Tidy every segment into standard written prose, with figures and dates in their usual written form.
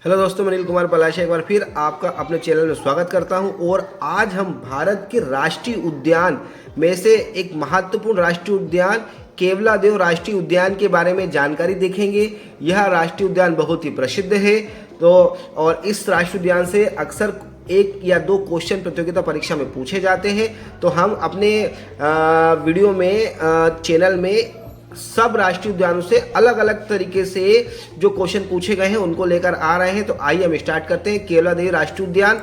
Hello दोस्तों, मैं अनिल कुमार पलाशा एक बार फिर आपका अपने चैनल में स्वागत करता हूं। और आज हम भारत के राष्ट्रीय उद्यान में से एक महत्वपूर्ण राष्ट्रीय उद्यान केवलादेव राष्ट्रीय उद्यान के बारे में जानकारी देखेंगे। यह राष्ट्रीय उद्यान बहुत ही प्रसिद्ध है और इस राष्ट्रीय उद्यान से अक्सर एक या दो क्वेश्चन प्रतियोगिता परीक्षा में पूछे जाते हैं। तो हम अपने वीडियो में चैनल में सब राष्ट्रीय उद्यानों से अलग अलग तरीके से जो क्वेश्चन पूछे गए हैं उनको लेकर आ रहे हैं। तो आइए हम स्टार्ट करते हैं। केवलादेव राष्ट्रीय उद्यान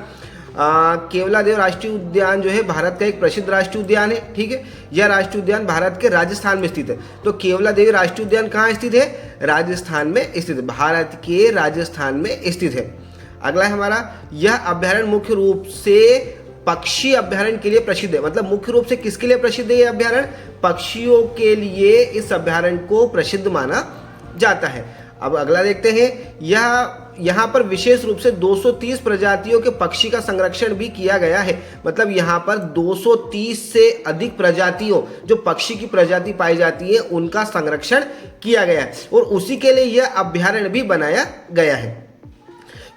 केवलादेव राष्ट्रीय उद्यान जो है भारत का एक प्रसिद्ध राष्ट्रीय उद्यान है। ठीक है, यह राष्ट्रीय उद्यान भारत के राजस्थान में स्थित है। तो केवलादेव राष्ट्रीय उद्यान कहाँ स्थित है? राजस्थान में स्थित है, भारत के राजस्थान में स्थित है। अगला है हमारा, यह अभ्यारण्य मुख्य रूप से पक्षी अभ्यारण्य के लिए प्रसिद्ध है। मतलब मुख्य रूप से किसके लिए प्रसिद्ध है? यह अभ्यारण्य पक्षियों के लिए इस अभ्यारण्य को प्रसिद्ध माना जाता है। अब अगला देखते हैं, यहाँ पर विशेष रूप से 230 प्रजातियों के पक्षी का संरक्षण भी किया गया है। मतलब यहाँ पर 230 से अधिक प्रजातियों, जो पक्षी की प्रजाति पाई जाती है, उनका संरक्षण किया गया है और उसी के लिए यह अभ्यारण्य भी बनाया गया है।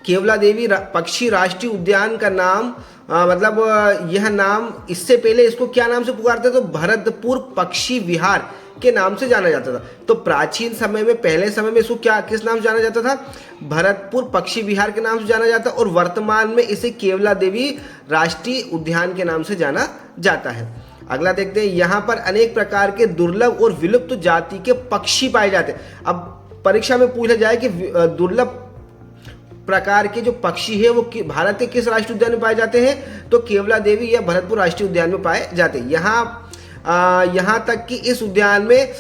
केवलादेवी पक्षी राष्ट्रीय उद्यान का नाम यह नाम, इससे पहले इसको क्या नाम से पुकारते थे? तो भरतपुर पक्षी विहार के नाम से जाना जाता था। तो प्राचीन समय में, पहले समय में इसको किस नाम से जाना जाता था? भरतपुर पक्षी विहार के नाम से जाना जाता, और वर्तमान में इसे केवलादेवी राष्ट्रीय उद्यान के नाम से जाना जाता है। अगला देखते हैं, यहाँ पर अनेक प्रकार के दुर्लभ और विलुप्त जाति के पक्षी पाए जाते हैं। अब परीक्षा में पूछा जाए कि दुर्लभ प्रकार के जो पक्षी है वो भारत के किस राष्ट्रीय उद्यान में पाए जाते हैं? तो केवलादेवी या भरतपुर राष्ट्रीय उद्यान में पाए जाते हैं। यहाँ तक कि इस उद्यान में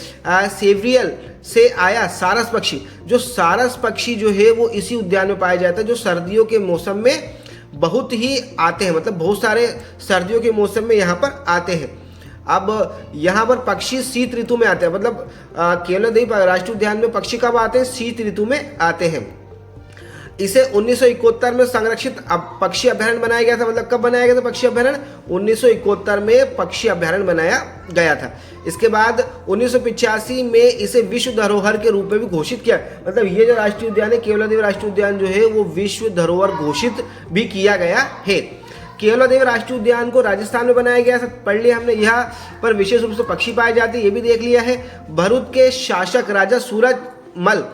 सेवरियल से आया सारस पक्षी, जो सारस पक्षी जो है वो इसी उद्यान में पाया जाता है, जो सर्दियों के मौसम में बहुत ही आते हैं। मतलब बहुत सारे सर्दियों के मौसम में यहाँ पर आते हैं। अब यहाँ पर पक्षी शीत ऋतु में आते हैं। मतलब केवलादेवी राष्ट्रीय उद्यान में पक्षी कब आते हैं? शीत ऋतु में आते हैं। इसे 1971 में संरक्षित पक्षी अभ्यारण्य बनाया गया था। मतलब कब बनाया गया था पक्षी अभ्यारण्य? 1971 में पक्षी अभ्यारण्य बनाया गया था। इसके बाद 1985 में इसे विश्व धरोहर के रूप में भी घोषित किया। मतलब ये जो राष्ट्रीय उद्यान है, केवलादेवी राष्ट्रीय उद्यान जो है वो विश्व धरोहर घोषित भी किया गया है। केवलादेवी राष्ट्रीय उद्यान को राजस्थान में बनाया गया था, पढ़ लिया हमने। यहाँ पर विशेष रूप से पक्षी पाए जाते हैं, ये भी देख लिया है। भरूच के शासक राजा सूरजमल,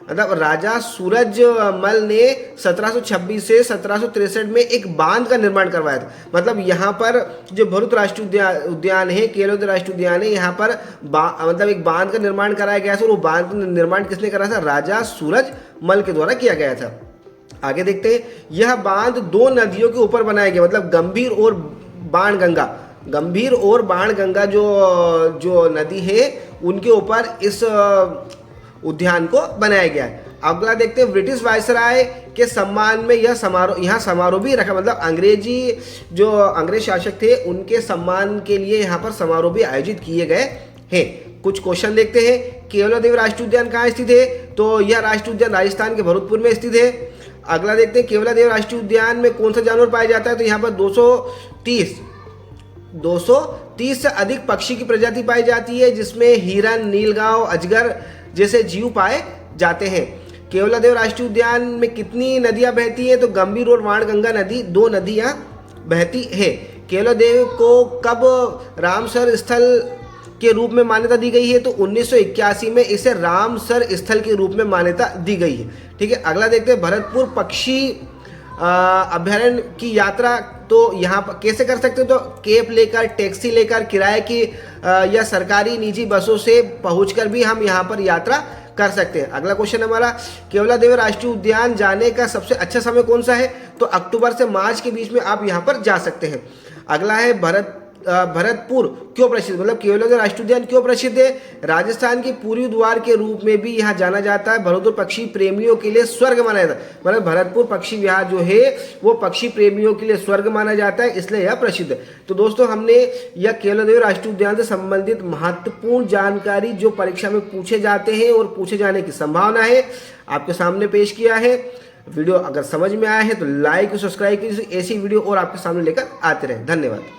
मतलब राजा सूरजमल ने 1726 से 1763 में एक बांध का निर्माण करवाया था। मतलब यहाँ पर जो भरूच राष्ट्रीय उद्यान है, केवलादेवी राष्ट्रीय उद्यान है, यहाँ पर एक बांध का निर्माण कराया गया था। और वो बांध का निर्माण किसने करा था? राजा सूरजमल के द्वारा किया गया था। आगे देखते हैं, यह बांध दो नदियों के ऊपर बनाया गया। मतलब गंभीर और बाणगंगा जो नदी है उनके ऊपर इस उद्यान को बनाया गया है। अगला देखते हैं, ब्रिटिश वायसराय के सम्मान में यह समारोह भी रखा। मतलब अंग्रेज शासक थे, उनके सम्मान के लिए यहाँ पर समारोह भी आयोजित किए गए हैं। कुछ क्वेश्चन देखते हैं। केवलादेवी राष्ट्रीय उद्यान कहाँ स्थित है? तो यह राष्ट्रीय उद्यान राजस्थान के भरतपुर में स्थित है। अगला देखते हैं, केवलादेवी राष्ट्रीय उद्यान में कौन सा जानवर पाया जाता है? तो यहाँ पर 230 से अधिक पक्षी की प्रजाति पाई जाती है, जिसमें हिरन, नीलगांव, अजगर जैसे जीव पाए जाते हैं। केवलादेव राष्ट्रीय उद्यान में कितनी नदियां बहती हैं? तो गंभीर और बाणगंगा नदी, 2 नदियां बहती है। केवलादेव को कब रामसर स्थल के रूप में मान्यता दी गई है? तो 1981 में इसे रामसर स्थल के रूप में मान्यता दी गई है। ठीक है, अगला देखते हैं, भरतपुर पक्षी अभ्यारण्य की यात्रा तो यहाँ पर कैसे कर सकते हो? तो कैब लेकर, टैक्सी लेकर, किराए की या सरकारी निजी बसों से पहुंचकर भी हम यहाँ पर यात्रा कर सकते हैं। अगला क्वेश्चन हमारा, केवलादेवी राष्ट्रीय उद्यान जाने का सबसे अच्छा समय कौन सा है? तो अक्टूबर से मार्च के बीच में आप यहाँ पर जा सकते हैं। अगला है, भरतपुर क्यों प्रसिद्ध? मतलब केवलादेवी राष्ट्रीय उद्यान क्यों प्रसिद्ध है? राजस्थान के पूर्वी द्वार के रूप में भी यहाँ जाना जाता है। भरतपुर पक्षी प्रेमियों के लिए स्वर्ग माना जाता है। मतलब भरतपुर पक्षी विहार जो है वो पक्षी प्रेमियों के लिए स्वर्ग माना जाता है, इसलिए यह प्रसिद्ध है। तो दोस्तों, हमने यह केवलादेवी राष्ट्रीय उद्यान से संबंधित महत्वपूर्ण जानकारी जो परीक्षा में पूछे जाते हैं और पूछे जाने की संभावना है आपके सामने पेश किया है। वीडियो अगर समझ में आया है तो लाइक और सब्सक्राइब कीजिए। ऐसी वीडियो और आपके सामने लेकर आते रहे। धन्यवाद।